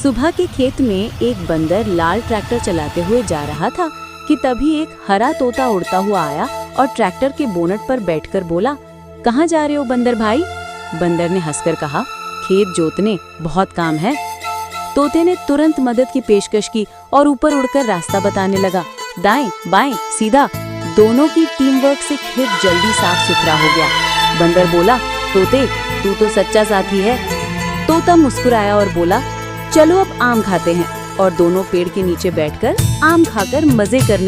सुबह के खेत में एक बंदर लाल ट्रैक्टर चलाते हुए जा रहा था कि तभी एक हरा तोता उड़ता हुआ आया और ट्रैक्टर के बोनट पर बैठकर बोला, कहाँ जा रहे हो बंदर भाई? बंदर ने हंसकर कहा, खेत जोतने, बहुत काम है। तोते ने तुरंत मदद की पेशकश की और ऊपर उड़कर रास्ता बताने लगा। दाएं बाएं सीधा, दोनों की टीम वर्क से खेत जल्दी साफ सुथरा हो गया। बंदर बोला, तोते तू तो सच्चा साथी है। तोता मुस्कुराया और बोला, चलो अब आम खाते हैं। और दोनों पेड़ के नीचे बैठकर आम खाकर मजे करने